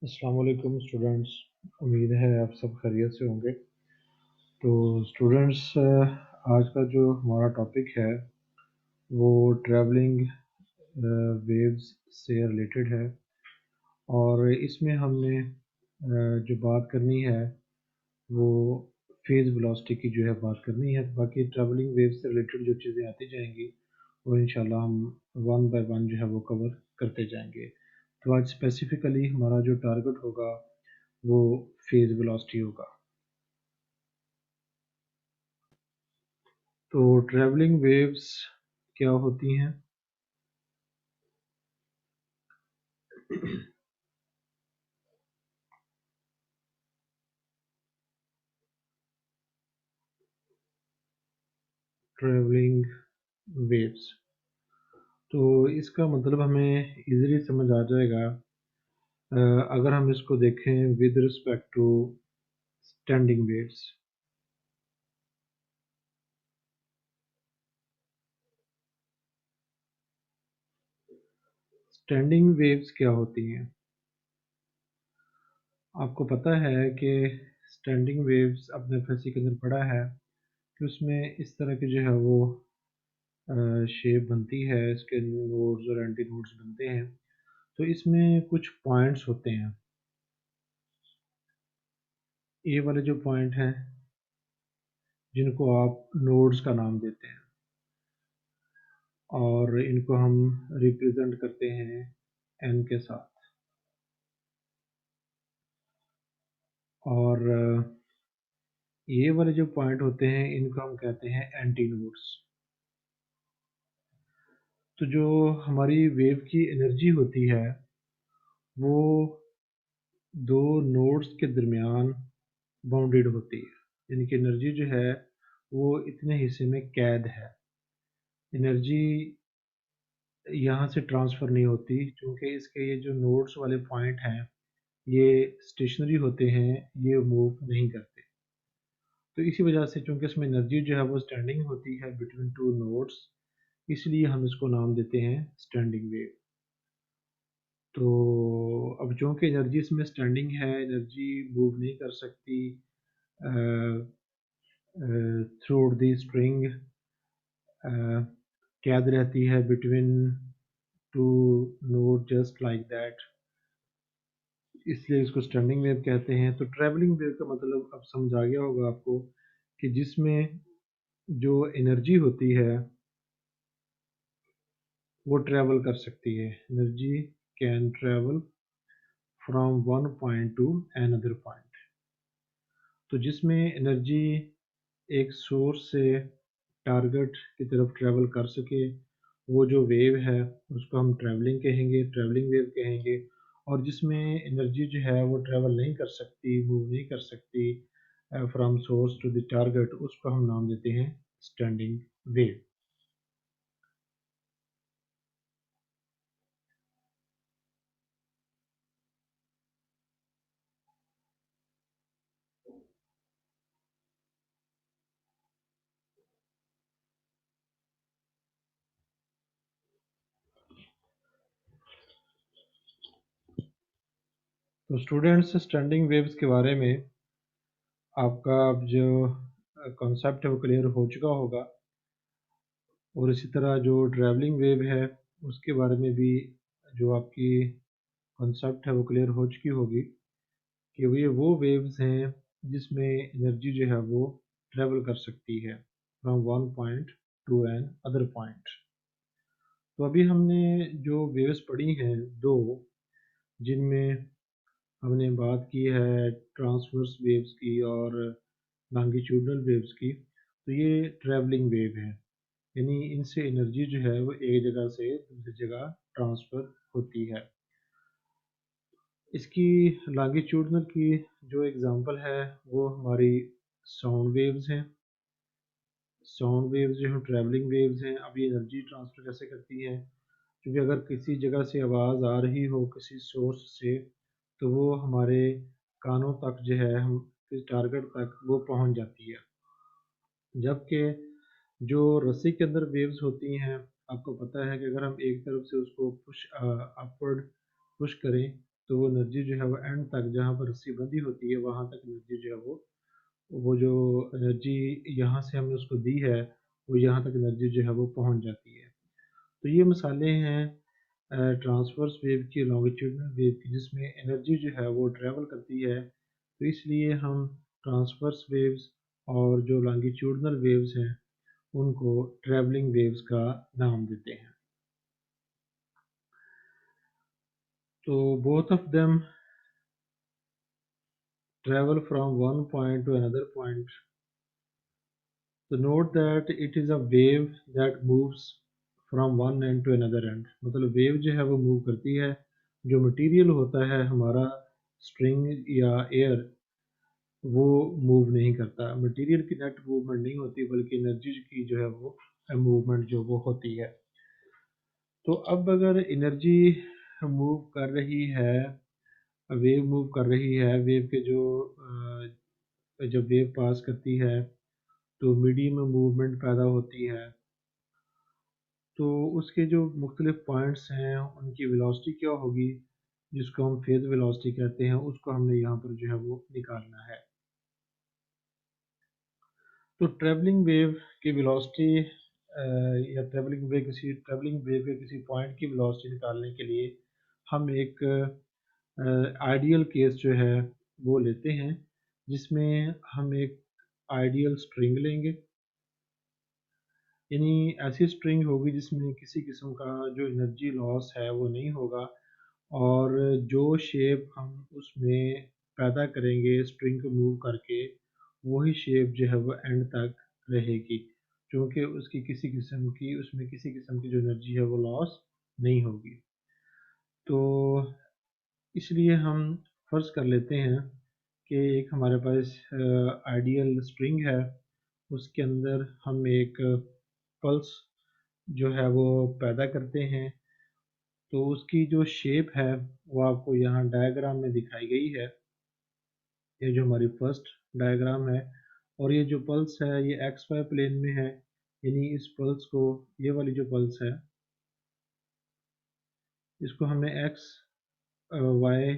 अस्सलाम वालेकुम स्टूडेंट्स। उम्मीद है आप सब खैरियत से होंगे। तो स्टूडेंट्स, आज का जो हमारा टॉपिक है वो ट्रैवलिंग वेव्स से रिलेटेड है और इसमें हमने जो बात करनी है वो फेज़ वेलोसिटी की जो है बात करनी है। बाकी ट्रैवलिंग वेव्स से रिलेटेड जो चीज़ें आती जाएंगी वो इंशाल्लाह हम वन बाय वन जो है वो कवर करते जाएंगे। तो आज स्पेसिफिकली हमारा जो टारगेट होगा वो फेज़ वेलोसिटी होगा। तो ट्रैवलिंग वेव्स क्या होती हैं? ट्रैवलिंग वेव्स, तो इसका मतलब हमें इजीली समझ आ जाएगा अगर हम इसको देखें with respect to standing waves. Standing waves क्या होती हैं? आपको पता है कि स्टैंडिंग वेव्स अपने एफएससी के अंदर पढ़ा है कि उसमें इस तरह की जो है वो शेप बनती है, इसके नोड्स और एंटी नोड्स बनते हैं। तो इसमें कुछ पॉइंट्स होते हैं, ये वाले जो पॉइंट हैं जिनको आप नोड्स का नाम देते हैं और इनको हम रिप्रेजेंट करते हैं एन के साथ। और ये वाले जो पॉइंट होते हैं इनको हम कहते हैं एंटी नोड्स। तो जो हमारी वेव की एनर्जी होती है वो दो नोड्स के दरमियान बाउंडेड होती है, यानी कि एनर्जी जो है वो इतने हिस्से में कैद है। एनर्जी यहाँ से ट्रांसफ़र नहीं होती क्योंकि इसके ये जो नोड्स वाले पॉइंट हैं ये स्टेशनरी होते हैं, ये मूव नहीं करते। तो इसी वजह से चूंकि इसमें एनर्जी जो है वो स्टैंडिंग होती है बिटवीन टू नोड्स, इसलिए हम इसको नाम देते हैं स्टैंडिंग वेव। तो अब चूंकि एनर्जी इसमें स्टैंडिंग है, एनर्जी मूव नहीं कर सकती थ्रू द स्ट्रिंग, कैद रहती है between two node just like that, इसलिए इसको स्टैंडिंग वेव कहते हैं। तो ट्रैवलिंग वेव का मतलब अब समझ आ गया होगा आपको कि जिसमें जो एनर्जी होती है वो ट्रैवल कर सकती है। Energy can travel from one point to another point. तो जिसमें एनर्जी एक सोर्स से टारगेट की तरफ ट्रैवल कर सके वो जो वेव है उसको हम ट्रैवलिंग कहेंगे, ट्रैवलिंग वेव कहेंगे। और जिसमें एनर्जी जो है वो ट्रैवल नहीं कर सकती, मूव नहीं कर सकती from source to the target, उसको हम नाम देते हैं स्टैंडिंग वेव। तो स्टूडेंट्स, स्टैंडिंग वेव्स के बारे में आपका अब जो कॉन्सेप्ट है वो क्लियर हो चुका होगा और इसी तरह जो ट्रैवलिंग वेव है उसके बारे में भी जो आपकी कॉन्सेप्ट है वो क्लियर हो चुकी होगी कि ये वो वेव्स हैं जिसमें एनर्जी जो है वो ट्रैवल कर सकती है from one point to another point. तो अभी हमने जो वेव्स पढ़ी हैं दो, जिनमें हमने बात की है ट्रांसवर्स वेव्स की और लॉन्गिट्यूडनल वेव्स की, तो ये ट्रैवलिंग वेव है, यानी इनसे एनर्जी जो है वो एक जगह से दूसरी जगह ट्रांसफ़र होती है। इसकी लॉन्गिट्यूडनल की जो एग्ज़ाम्पल है वो हमारी साउंड वेव्स हैं। साउंड वेव्स जो हैं ट्रैवलिंग वेव्स हैं। अब ये एनर्जी ट्रांसफ़र कैसे करती हैं? क्योंकि अगर किसी जगह से आवाज़ आ रही हो किसी सोर्स से तो वो हमारे कानों तक जो है हम किस टारगेट तक वो पहुंच जाती है। जबकि जो रस्सी के अंदर वेव्स होती हैं, आपको पता है कि अगर हम एक तरफ से उसको पुश अपवर्ड पुश करें तो वो एनर्जी जो है वो एंड तक, जहाँ पर रस्सी बंधी होती है वहाँ तक एनर्जी जो है वो जो एनर्जी यहाँ से हमने उसको दी है वो यहाँ तक एनर्जी जो है वो पहुँच जाती है। तो ये मिसालें हैं ट्रांसवर्स वेव की, लॉन्गिट्यूडनल वेव की, जिसमें एनर्जी जो है वो ट्रैवल करती है। तो इसलिए हम ट्रांसवर्स वेव्स और जो लॉन्गिट्यूडनल वेव्स हैं उनको ट्रैवलिंग वेव्स का नाम देते हैं। तो both of them travel from one point to another point. So note that it is a wave that moves from one end to another end. मतलब वेव जो है वो मूव करती है, जो मटेरियल होता है हमारा स्ट्रिंग या एयर वो मूव नहीं करता, मटेरियल की नेट मूवमेंट नहीं होती बल्कि एनर्जी की जो है वो मूवमेंट जो वो होती है। तो अब अगर एनर्जी मूव कर रही है, वेव मूव कर रही है, वेव के जो जब वेव पास करती है तो मीडियम में मूवमेंट पैदा होती है, तो उसके जो मुख्तलिफ पॉइंट्स हैं उनकी वेलोसिटी क्या होगी, जिसको हम फेज वेलोसिटी कहते हैं, उसको हमने यहाँ पर जो है वो निकालना है। तो ट्रैवलिंग वेव की वेलोसिटी या ट्रैवलिंग वेव के किसी पॉइंट की वेलोसिटी निकालने के लिए हम एक आइडियल केस जो है वो लेते हैं, जिसमें हम एक आइडियल स्ट्रिंग लेंगे, यानी ऐसी स्ट्रिंग होगी जिसमें किसी किस्म का जो एनर्जी लॉस है वो नहीं होगा, और जो शेप हम उसमें पैदा करेंगे स्ट्रिंग को मूव करके वही शेप जो है वो एंड तक रहेगी, क्योंकि उसमें किसी किस्म की जो एनर्जी है वो लॉस नहीं होगी। तो इसलिए हम फर्ज कर लेते हैं कि एक हमारे पास आइडियल स्ट्रिंग है, उसके अंदर हम एक पल्स जो है वो पैदा करते हैं। तो उसकी जो शेप है वो आपको यहाँ डायग्राम में दिखाई गई है, ये जो हमारी फर्स्ट डायग्राम है, और ये जो पल्स है ये एक्स वाई प्लेन में है, यानी इस पल्स को, ये वाली जो पल्स है इसको हमने एक्स वाई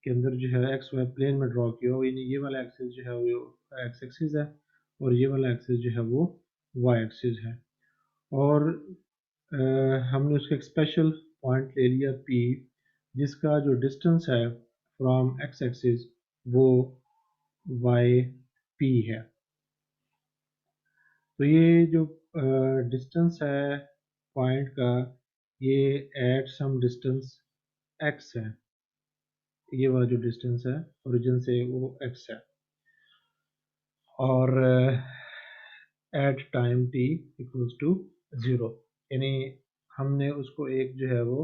के अंदर जो है एक्स वाई प्लेन में ड्रॉ किया हो, यानी ये वाला एक्सिस जो है वो एक्स एक्सिस है और ये वाला एक्सिस जो है वो वाई एक्सिस है, और हमने उसका एक स्पेशल पॉइंट ले लिया P, जिसका जो डिस्टेंस है फ्रॉम एक्स एक्सिस वो वाई P है। तो ये जो डिस्टेंस है पॉइंट का, ये एट सम डिस्टेंस x है, ये वाला जो डिस्टेंस है ओरिजिन से वो x है, और at time t equals to 0, यानी हमने उसको एक जो है वो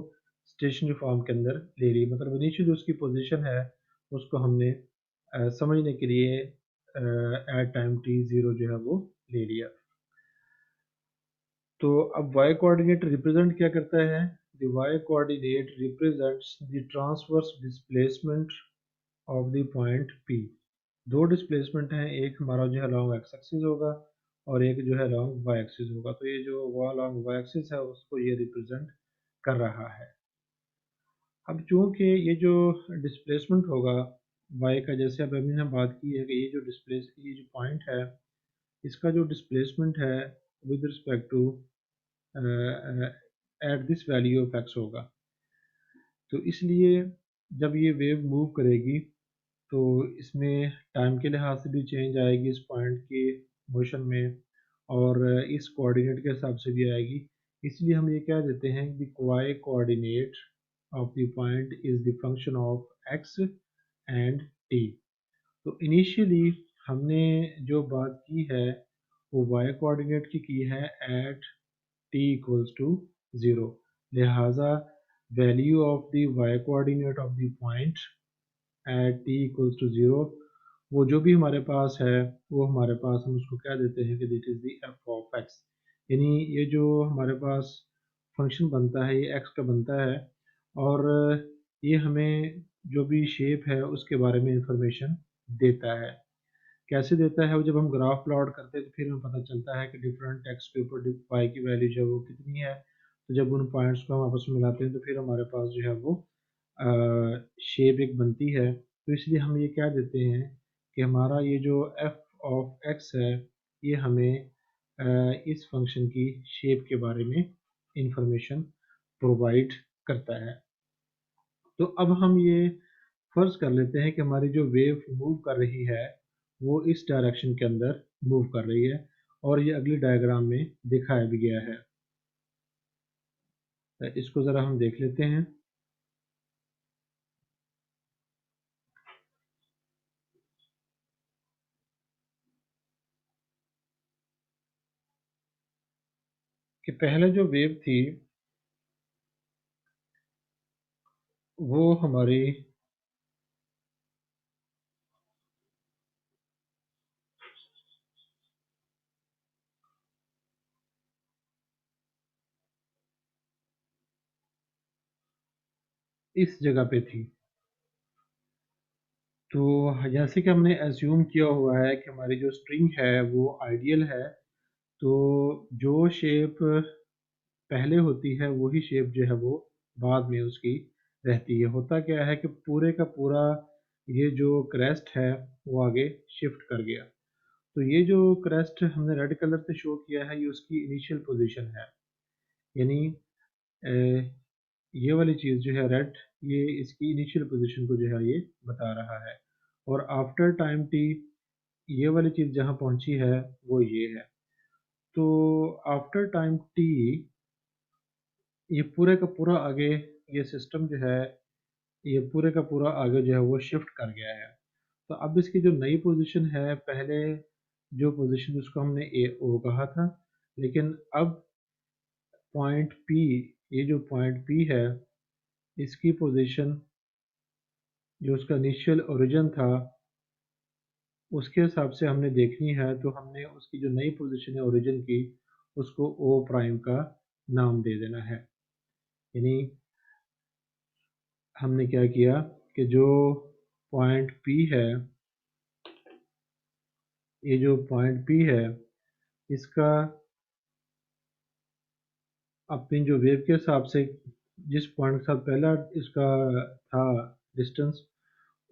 स्टेशनरी फॉर्म के अंदर ले ली, मतलब इनिशियल जो उसकी पोजीशन है उसको हमने समझने के लिए एट टाइम t 0 जो है वो ले लिया। तो अब y कोऑर्डिनेट रिप्रेजेंट क्या करता है, the y coordinate represents the transverse displacement of the point P। दो डिस्प्लेसमेंट हैं, एक हमारा जो है लॉन्ग एक्स एक्सिस होगा और एक जो है लॉन्ग वाई एक्सिस होगा, तो ये जो लॉन्ग वाई एक्सिस है उसको ये रिप्रेजेंट कर रहा है। अब चूंकि ये जो डिस्प्लेसमेंट होगा y का, जैसे अब अभी हमने बात की है कि ये जो पॉइंट है इसका जो डिस्प्लेसमेंट है with respect to at this value of x होगा। तो इसलिए जब ये वेव मूव करेगी तो इसमें टाइम के लिहाज से भी चेंज आएगी इस पॉइंट के मोशन में, और इस कोऑर्डिनेट के हिसाब से भी आएगी। इसलिए हम ये कह देते हैं कि y coordinate of the point is the function of x and t। तो इनिशियली हमने जो बात की है वो y कोऑर्डिनेट की है एट t इक्वल्स टू 0, लिहाजा value of the y coordinate of the point at t equals to 0, वो जो भी हमारे पास है वो हमारे पास, हम उसको कह देते हैं कि that is the f of x, यानी ये जो हमारे पास फंक्शन बनता है ये x का बनता है, और ये हमें जो भी शेप है उसके बारे में इंफॉर्मेशन देता है। कैसे देता है, वो जब हम ग्राफ प्लॉट करते हैं तो फिर हमें पता चलता है कि डिफरेंट एक्स के ऊपर y की वैल्यू जो है वो कितनी है, तो जब उन पॉइंट्स को हम आपस में मिलाते हैं तो फिर हमारे पास जो है वो शेप एक बनती है, तो इसलिए हम ये क्या देते हैं कि हमारा ये जो एफ ऑफ एक्स है ये हमें इस फंक्शन की शेप के बारे में इंफॉर्मेशन प्रोवाइड करता है। तो अब हम ये फर्ज कर लेते हैं कि हमारी जो वेव मूव कर रही है वो इस डायरेक्शन के अंदर मूव कर रही है, और ये अगली डायग्राम में दिखाया भी गया है। इसको ज़रा हम देख लेते हैं। कि पहले जो वेव थी वो हमारी इस जगह पे थी। तो जैसे कि हमने एज्यूम किया हुआ है कि हमारी जो स्ट्रिंग है वो आइडियल है, तो जो शेप पहले होती है वही शेप जो है वो बाद में उसकी रहती है। होता क्या है कि पूरे का पूरा ये जो क्रेस्ट है वो आगे शिफ्ट कर गया। तो ये जो क्रेस्ट हमने रेड कलर से शो किया है ये उसकी इनिशियल पोजीशन है, यानी अ, ये वाली चीज़ जो है रेड, ये इसकी इनिशियल पोजीशन को जो है ये बता रहा है। और आफ्टर टाइम टी ये वाली चीज़ जहाँ पहुँची है वो ये है। तो आफ्टर टाइम टी ये पूरे का पूरा आगे, ये सिस्टम जो है ये पूरे का पूरा आगे जो है वो शिफ्ट कर गया है। तो अब इसकी जो नई पोजीशन है, पहले जो पोजीशन उसको हमने ए ओ कहा था, लेकिन अब पॉइंट पी, ये जो पॉइंट पी है इसकी पोजीशन जो उसका इनिशियल ओरिजिन था उसके हिसाब से हमने देखनी है, तो हमने उसकी जो नई पोजीशन है ओरिजिन की उसको ओ प्राइम का नाम दे देना है। यानी हमने क्या किया कि जो पॉइंट पी है, ये जो पॉइंट पी है इसका अपनी जो वेव के हिसाब से जिस पॉइंट के साथ पहला इसका था डिस्टेंस,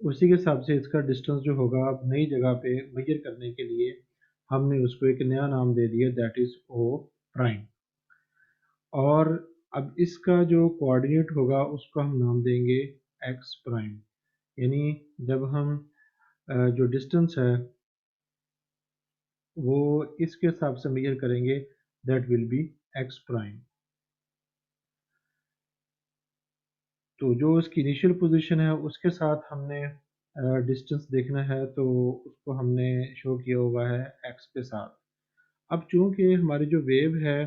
उसी के हिसाब से इसका डिस्टेंस जो होगा अब नई जगह पे मेजर करने के लिए हमने उसको एक नया नाम दे दिया, दैट इज ओ प्राइम। और अब इसका जो कोऑर्डिनेट होगा उसको हम नाम देंगे एक्स प्राइम। यानी जब हम जो डिस्टेंस है वो इसके हिसाब से मेजर करेंगे, that will be ex prime. तो जो उसकी इनिशियल पोजीशन है उसके साथ हमने डिस्टेंस देखना है, तो उसको हमने शो किया हुआ है एक्स के साथ। अब चूंकि हमारी जो वेव है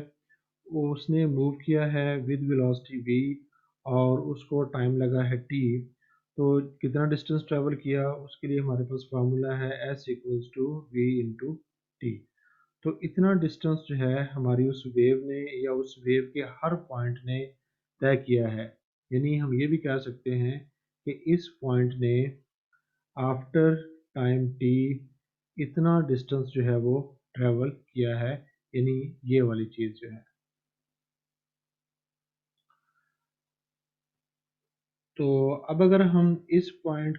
वो उसने मूव किया है विद वेलोसिटी v और उसको टाइम लगा है t, तो कितना डिस्टेंस ट्रेवल किया उसके लिए हमारे पास फार्मूला है s equals to v into t. तो इतना डिस्टेंस जो है हमारी उस वेव ने या उस वेव के हर पॉइंट ने तय किया है। यानी हम ये भी कह सकते हैं कि इस पॉइंट ने आफ्टर टाइम टी इतना डिस्टेंस जो है वो ट्रेवल किया है, यानी ये वाली चीज़ जो है। तो अब अगर हम इस पॉइंट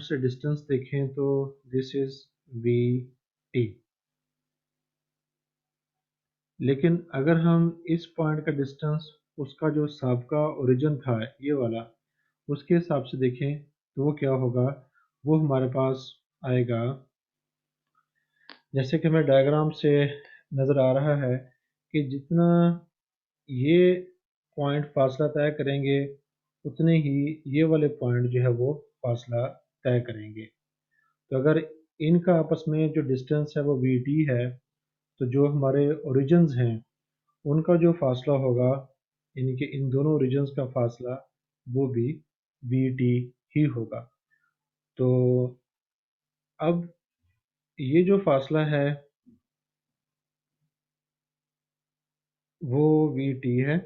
से डिस्टेंस देखें तो दिस इज वी टी। लेकिन अगर हम इस पॉइंट का डिस्टेंस उसका जो साबका ओरिजिन था ये वाला उसके हिसाब से देखें तो वो क्या होगा, वो हमारे पास आएगा जैसे कि हमें डायग्राम से नज़र आ रहा है कि जितना ये पॉइंट फासला तय करेंगे उतने ही ये वाले पॉइंट जो है वो फासला तय करेंगे। तो अगर इनका आपस में जो डिस्टेंस है वो वी टी है, तो जो हमारे ओरिजिन्स हैं उनका जो फासला होगा, यानी कि इन दोनों ओरिजिन्स का फासला वो भी वी टी ही होगा। तो अब ये जो फासला है वो वी टी है।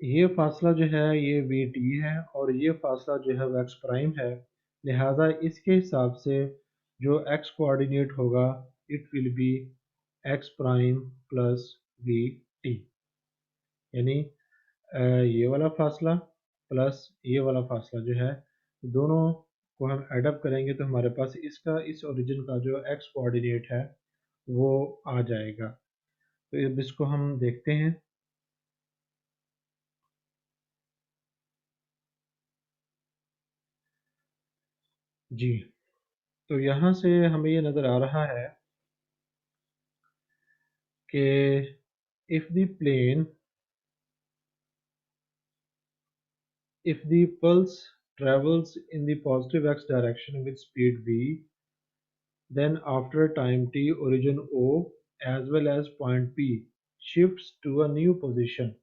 ये फासला जो है ये वी टी है और ये फासला जो है वो एक्स प्राइम है। लिहाजा इसके हिसाब से जो x कोऑर्डिनेट होगा it will be x prime plus we T, यानी ये वाला फासला प्लस ये वाला फासला जो है दोनों को हम एडअप करेंगे तो हमारे पास इसका इस ओरिजिन का जो x कोऑर्डिनेट है वो आ जाएगा। तो अब इसको हम देखते हैं। जी, तो यहाँ से हमें ये नज़र आ रहा है कि if the plane if the pulse travels in the positive x direction with speed v, then after time t origin o as well as point p shifts to a new position।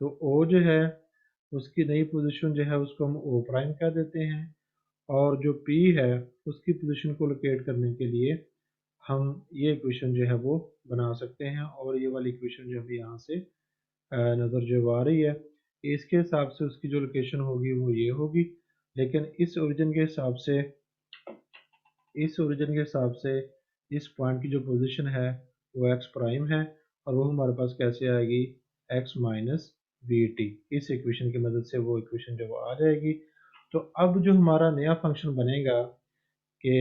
तो o जो है उसकी नई position जो है उसको हम o prime कह देते हैं, और जो p है उसकी पोजीशन को लोकेट करने के लिए हम ये इक्वेशन जो है वो बना सकते हैं, और ये वाली इक्वेशन जो अभी यहाँ से नज़र जो आ रही है इसके हिसाब से उसकी जो लोकेशन होगी वो ये होगी। लेकिन इस ओरिजिन के हिसाब से इस पॉइंट की जो पोजीशन है वो एक्स प्राइम है, और वो हमारे पास कैसे आएगी एक्स माइनस वी टी। इस इक्वेशन की मदद से वो इक्वेशन जो वो आ जाएगी। तो अब जो हमारा नया फंक्शन बनेगा कि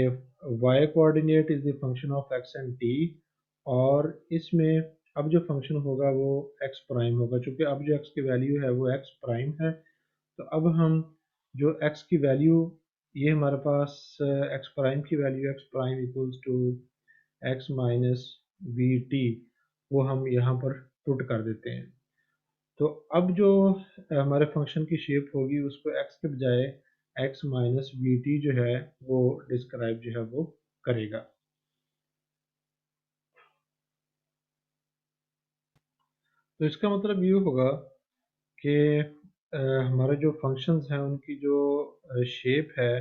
y coordinate is the function of x and t, और इसमें अब जो फंक्शन होगा वो x प्राइम होगा। चूंकि अब जो x की वैल्यू है वो x प्राइम है, तो अब हम जो x की वैल्यू ये हमारे पास x प्राइम की value x prime equals to x minus v t वो हम यहाँ पर पुट कर देते हैं। तो अब जो हमारे फंक्शन की शेप होगी उसको x के बजाय x माइनस वी टी जो है वो डिस्क्राइब जो है वो करेगा। तो इसका मतलब ये होगा कि हमारे जो फंक्शंस हैं उनकी जो शेप है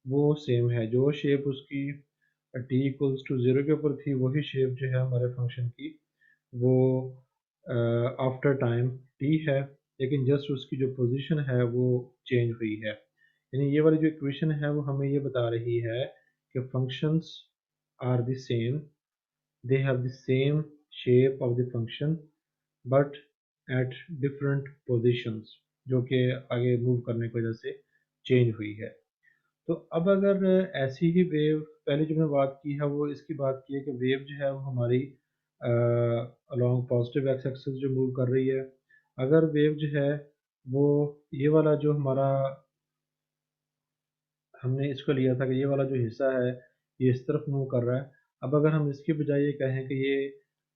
वो सेम है। जो शेप उसकी t इक्वल्स टू ज़ीरो के ऊपर थी वही शेप जो है हमारे फंक्शन की वो आफ्टर टाइम t है, लेकिन जस्ट उसकी जो पोजीशन है वो चेंज हुई है। यानी ये वाली जो इक्वेशन है वो हमें ये बता रही है कि functions are the same, they have the same shape of the function but at different positions, जो कि आगे मूव करने की वजह से चेंज हुई है। तो अब अगर ऐसी ही वेव पहले जो मैंने बात की है वो इसकी बात की है कि वेव जो है वो हमारी अलोंग पॉजिटिव एक्स एक्सिस जो मूव कर रही है। अगर वेव जो है वो ये वाला जो हमारा हमने इसको लिया था कि ये वाला जो हिस्सा है ये इस तरफ मूव कर रहा है, अब अगर हम इसके बजाय ये कहें कि ये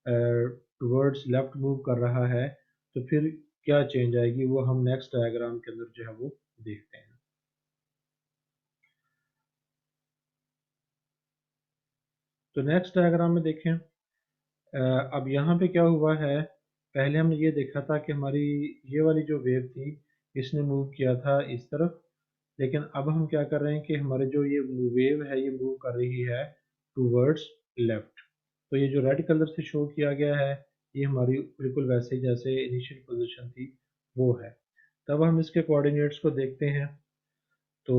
टुवर्ड्स लेफ्ट मूव कर रहा है तो फिर क्या चेंज आएगी वो हम नेक्स्ट डायग्राम के अंदर जो है वो देखते हैं। तो नेक्स्ट डायग्राम में देखें, अब यहाँ पे क्या हुआ है, पहले हमने ये देखा था कि हमारी ये वाली जो वेव थी इसने मूव किया था इस तरफ, लेकिन अब हम क्या कर रहे हैं कि हमारे जो ये वेव है ये मूव कर रही है टूवर्ड्स लेफ्ट। तो ये जो रेड कलर से शो किया गया है ये हमारी बिल्कुल वैसे ही जैसे इनिशियल पोजीशन थी वो है। तब हम इसके कोऑर्डिनेट्स को देखते हैं। तो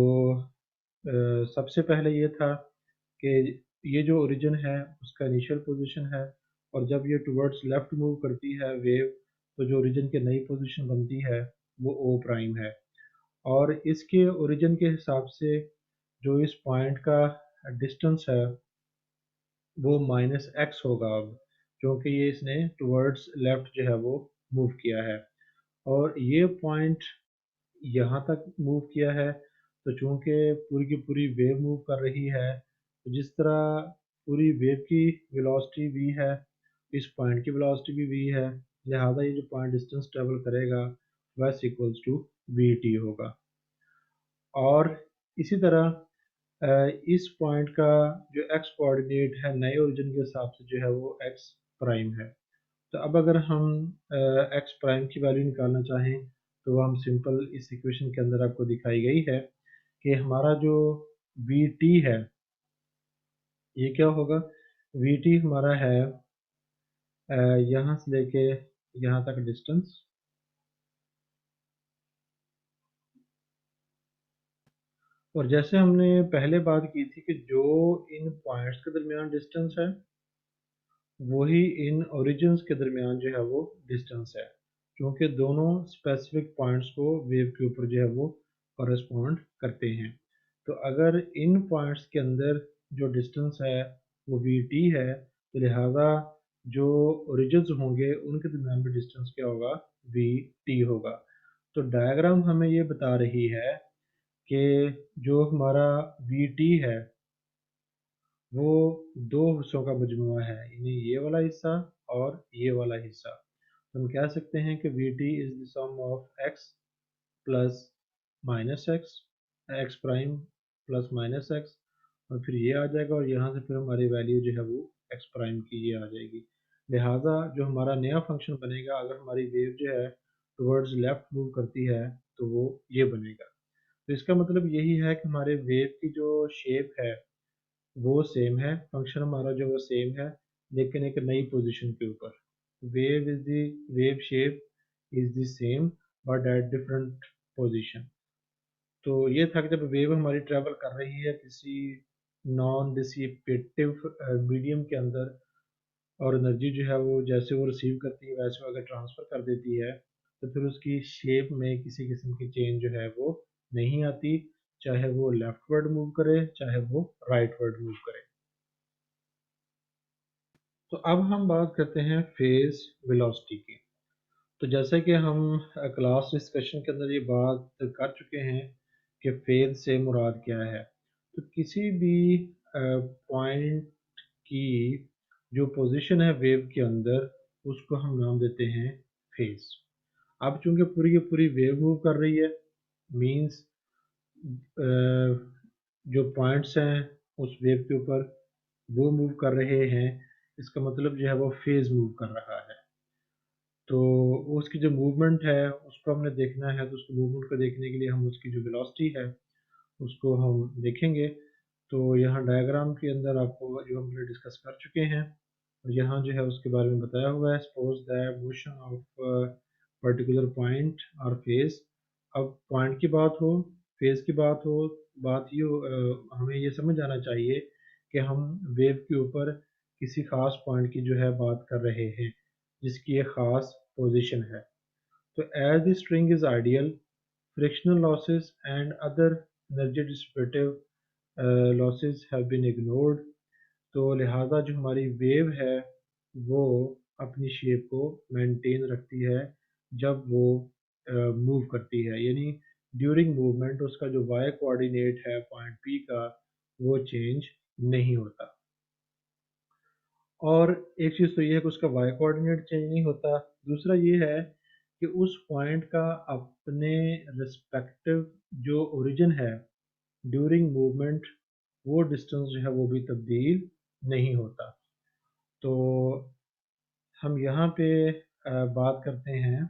सबसे पहले ये था कि ये जो ओरिजिन है उसका इनिशियल पोजीशन है, और जब ये टुवर्ड्स लेफ्ट मूव करती है वेव तो जो ओरिजिन की नई पोजीशन बनती है वो ओ प्राइम है, और इसके ओरिजिन के हिसाब से जो इस पॉइंट का डिस्टेंस है वो माइनस एक्स होगा अब, क्योंकि ये इसने टुवर्ड्स लेफ्ट जो है वो मूव किया है, और ये पॉइंट यहाँ तक मूव किया है। तो चूंकि पूरी की पूरी वेव मूव कर रही है तो जिस तरह पूरी वेव की वेलोसिटी v है इस पॉइंट की वेलोसिटी भी v है, लिहाजा ये जो पॉइंट डिस्टेंस ट्रेवल करेगा वैस इक्वल्स टू वी टी होगा। और इसी तरह इस पॉइंट का जो x कोऑर्डिनेट है नए ओरिजिन के हिसाब से जो है वो x प्राइम है। तो अब अगर हम x प्राइम की वैल्यू निकालना चाहें तो वो हम सिंपल इस इक्वेशन के अंदर आपको दिखाई गई है कि हमारा जो वी टी है ये क्या होगा, वी टी हमारा है यहाँ से लेके यहाँ तक डिस्टेंस, और जैसे हमने पहले बात की थी कि जो इन पॉइंट्स के दरमियान डिस्टेंस है वही इन ओरिजिन्स के दरमियान जो है वो डिस्टेंस है, क्योंकि दोनों स्पेसिफिक पॉइंट्स को वेव के ऊपर जो है वो कॉरेस्पॉन्ड करते हैं। तो अगर इन पॉइंट्स के अंदर जो डिस्टेंस है वो वी टी है, तो लिहाजा जो ओरिजिन्स होंगे उनके दरमियान भी डिस्टेंस क्या होगा, वी टी होगा। तो डायग्राम हमें ये बता रही है कि जो हमारा वी टी है वो दो हिस्सों का मजमुआ है, यानी ये वाला हिस्सा और ये वाला हिस्सा। तो हम कह सकते हैं कि v t is the sum of x plus minus x, x prime plus minus x, और फिर ये आ जाएगा और यहाँ से फिर हमारी वैल्यू जो है वो एक्स प्राइम की ये आ जाएगी। लिहाजा जो हमारा नया फंक्शन बनेगा, अगर हमारी वेव जो है टुवर्ड्स लेफ्ट मूव करती है तो वो ये बनेगा। तो इसका मतलब यही है कि हमारे वेव की जो शेप है वो सेम है, फंक्शन हमारा जो वो सेम है, लेकिन एक नई पोजीशन के ऊपर। Wave shape is the same but at different position. तो ये था कि जब वेव हमारी ट्रेवल कर रही है किसी नॉन डिसिपेटिव मीडियम के अंदर, और एनर्जी जो है वो जैसे वो रिसीव करती है वैसे वो अगर ट्रांसफ़र कर देती है, तो फिर उसकी शेप में किसी किस्म की चेंज जो है वो नहीं आती, चाहे वो लेफ्टवर्ड मूव करे चाहे वो राइटवर्ड मूव करे। तो अब हम बात करते हैं फेज वेलोसिटी की। तो जैसे कि हम क्लास डिस्कशन के अंदर ये बात कर चुके हैं कि फेज से मुराद क्या है। तो किसी भी पॉइंट की जो पोजीशन है वेव के अंदर उसको हम नाम देते हैं फेज। अब चूंकि पूरी की पूरी वेव मूव कर रही है, मींस जो पॉइंट्स हैं उस वेव के ऊपर वो मूव कर रहे हैं, इसका मतलब जो है वो फेज मूव कर रहा है। तो उसकी जो मूवमेंट है उसको हमने देखना है, तो उसकी मूवमेंट को देखने के लिए हम उसकी जो वेलोसिटी है उसको हम देखेंगे। तो यहाँ डायग्राम के अंदर आपको जो हम डिस्कस कर चुके हैं, और यहाँ जो है उसके बारे में बताया हुआ है। Suppose that motion of particular point और फेज। अब पॉइंट की बात हो, फेज की बात हो, बात ये हमें ये समझ आना चाहिए कि हम वेव के ऊपर किसी खास पॉइंट की जो है बात कर रहे हैं जिसकी एक खास पोजीशन है। तो as the string is ideal, frictional losses and other energy dissipative losses have been ignored। तो लिहाजा जो हमारी वेव है वो अपनी शेप को मेंटेन रखती है जब वो मूव करती है, यानी ड्यूरिंग मूवमेंट उसका जो वाई कोऑर्डिनेट है पॉइंट पी का वो चेंज नहीं होता। और एक चीज़ तो ये है कि उसका वाई कोऑर्डिनेट चेंज नहीं होता, दूसरा ये है कि उस पॉइंट का अपने रिस्पेक्टिव जो ओरिजिन है ड्यूरिंग मूवमेंट वो डिस्टेंस जो है वो भी तब्दील नहीं होता। तो हम यहाँ पे बात करते हैं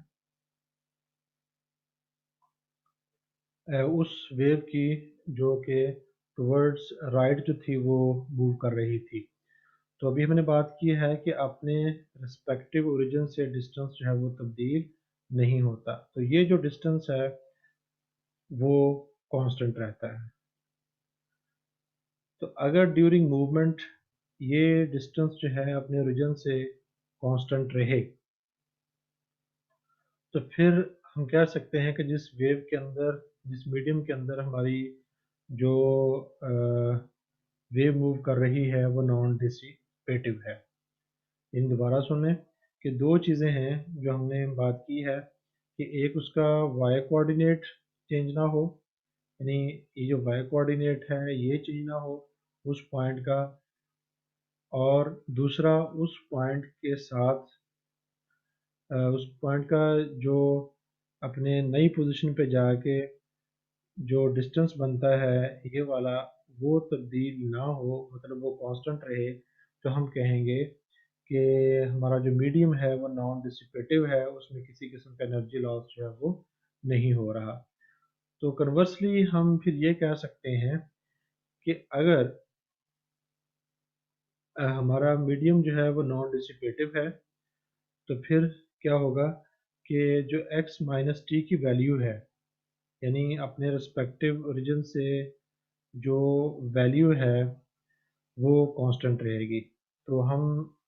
उस वेव की जो कि टुवर्ड्स राइट जो थी वो मूव कर रही थी। तो अभी हमने बात की है कि अपने रिस्पेक्टिव ओरिजिन से डिस्टेंस जो है वो तब्दील नहीं होता, तो ये जो डिस्टेंस है वो कांस्टेंट रहता है। तो अगर ड्यूरिंग मूवमेंट ये डिस्टेंस जो है अपने ओरिजिन से कांस्टेंट रहे, तो फिर हम कह सकते हैं कि जिस वेव के अंदर, जिस मीडियम के अंदर हमारी जो वेव मूव कर रही है वो नॉन डिसिपेटिव है। इन दोबारा सुने कि दो चीज़ें हैं जो हमने बात की है कि एक उसका वाई कोऑर्डिनेट चेंज ना हो, यानी ये जो वाई कोऑर्डिनेट है ये चेंज ना हो उस पॉइंट का, और दूसरा उस पॉइंट के साथ उस पॉइंट का जो अपने नई पोजीशन पे जाके जो डिस्टेंस बनता है ये वाला वो तब्दील ना हो, मतलब वो कांस्टेंट रहे, तो हम कहेंगे कि हमारा जो मीडियम है वो नॉन डिसिपेटिव है, उसमें किसी किस्म का एनर्जी लॉस जो है वो नहीं हो रहा। तो कन्वर्सली हम फिर ये कह सकते हैं कि अगर हमारा मीडियम जो है वो नॉन डिसिपेटिव है, तो फिर क्या होगा कि जो x माइनस टी की वैल्यू है, यानी अपने रिस्पेक्टिव ओरिजिन से जो वैल्यू है वो कांस्टेंट रहेगी। तो हम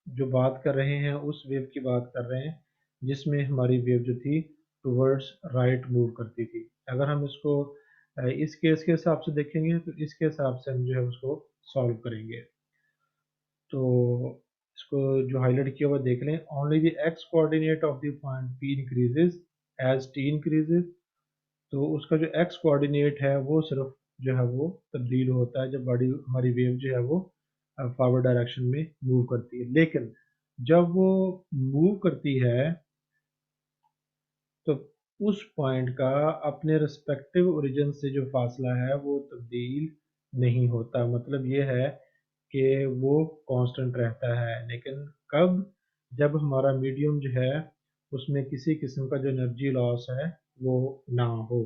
जो बात कर रहे हैं उस वेव की बात कर रहे हैं जिसमें हमारी वेव जो थी टुवर्ड्स राइट मूव करती थी। अगर हम इसको इस केस के हिसाब से देखेंगे तो इसके हिसाब से हम जो है उसको सॉल्व करेंगे। तो इसको जो हाईलाइट किया हुआ देख लें, only the x coordinate of the point P increases as t increases. तो उसका जो एक्स कोऑर्डिनेट है वो सिर्फ जो है वो तब्दील होता है जब बड़ी हमारी वेव जो है वो फॉरवर्ड डायरेक्शन में मूव करती है। लेकिन जब वो मूव करती है तो उस पॉइंट का अपने रिस्पेक्टिव ओरिजिन से जो फासला है वो तब्दील नहीं होता। मतलब ये है कि वो कांस्टेंट रहता है। लेकिन कब? जब हमारा मीडियम जो है उसमें किसी किस्म का जो एनर्जी लॉस है वो ना हो।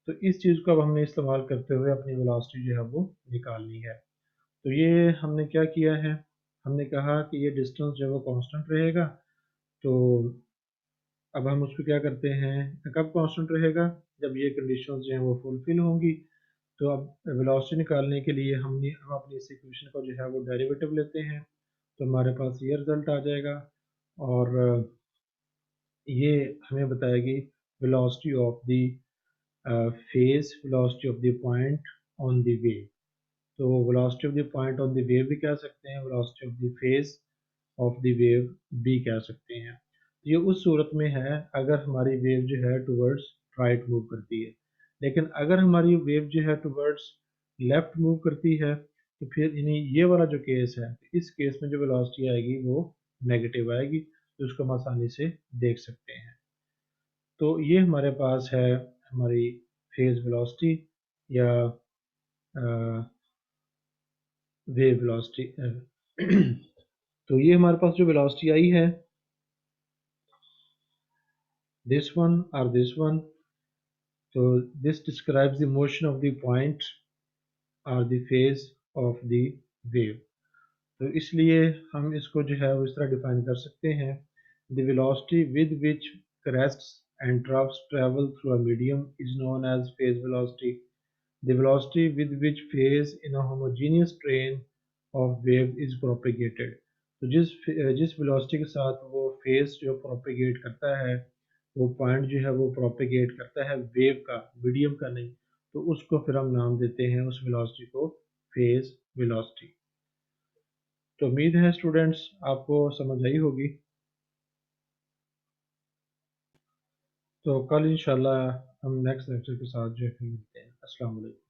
तो इस चीज़ को अब हमने इस्तेमाल करते हुए अपनी वेलोसिटी जो है वो निकालनी है। तो ये हमने क्या किया है, हमने कहा कि ये डिस्टेंस जो है वो कांस्टेंट रहेगा। तो अब हम उसको क्या करते हैं, कब कांस्टेंट रहेगा? जब ये कंडीशंस जो हैं वो फुलफिल होंगी। तो अब वेलोसिटी निकालने के लिए हम अपनी इस इक्वेशन का जो है वो डेरिवेटिव लेते हैं। तो हमारे पास ये रिजल्ट आ जाएगा और ये हमें बताएगी velocity of the phase, velocity of the point on the wave. तो velocity of the point on the wave भी कह सकते हैं, velocity of the phase of the wave भी कह सकते हैं। ये उस सूरत में है अगर हमारी वेव जो है टुवर्ड्स राइट मूव करती है। लेकिन अगर हमारी वेव जो है टुवर्ड्स लेफ्ट मूव करती है तो फिर यानी ये वाला जो केस है, इस केस में जो वेलोसिटी आएगी वो नेगेटिव आएगी। तो उसको हम आसानी से देख सकते हैं। तो ये हमारे पास है हमारी फेज वेलोसिटी या वेव वेलोसिटी। तो ये हमारे पास जो वेलोसिटी आई है, this one or this one, so this describes the motion of the point or the phase of the wave। तो इसलिए हम इसको जो है वो इस तरह डिफाइन कर सकते हैं, the velocity with which crests and troughs travel through a medium is known as phase velocity। the velocity with which phase in a homogeneous train of wave is propagated। तो जिस वेलोसिटी के साथ वो phase जो propagate करता है, वो point जो है वो प्रोपेगेट करता है वेव का, मीडियम का नहीं, तो उसको फिर हम नाम देते हैं उस वेलोसिटी को फेज वेलोसिटी। तो उम्मीद है स्टूडेंट्स आपको समझ आई होगी। तो कल इंशाल्लाह हम नेक्स्ट लेक्चर के साथ जो है मिलते हैं। अस्सलाम वालेकुम।